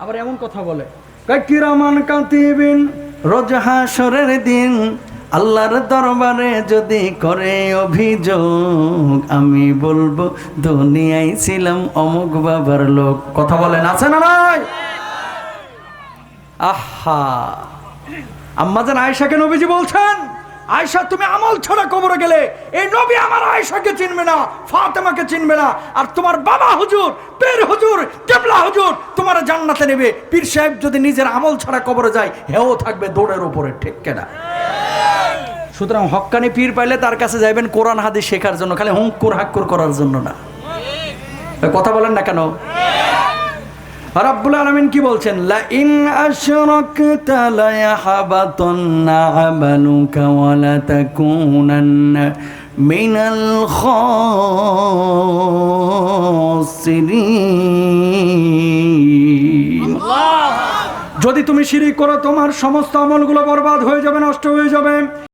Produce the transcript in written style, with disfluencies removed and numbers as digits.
আবার এমন কথা বলে কিরামান কাতিবিন, রোজ হাসরের দিন আল্লাহর দরবারে যদি করে অভিযোগ, আমি বলবো দুনিয়ায় ছিলাম অমুক বাবার লোক। কথা বলেন, আছে না নাই? আহা, আম্মাজান আয়েশাকে নবীজি বলছেন, আয়েশা তুমি আমল ছাড়া কবরে গেলে এই নবী আমার আয়েশাকে চিনবে না, ফাতেমাকে চিনবে না, আর তোমার বাবা হুজুর, পীর হুজুর, কেবলা হুজুর তোমার জান্নাতে নেবে। পীর সাহেব যদি নিজের আমল ছাড়া কবরে যায়, হেও থাকবে দৌড়ের উপরে, ঠিক কেনা? সুতরাং হক্কানি পীর পাইলে তার কাছে যাইবেন কোরআন হাদিস শেখার জন্য, খালি হুঙ্কুর হাক্কুর করার জন্য না। কথা বলেন না কেন? রাব্বুল আলামিন কি বলছেন? লা ইন আশরাকতা লা ইয়াহবাতান্না আমালুকা ওয়া লা তাকুনান্না মিনাল খাসিরিন। যদি তুমি শিরক করো, তোমার সমস্ত আমলগুলো বরবাদ হয়ে যাবে, নষ্ট হয়ে যাবে।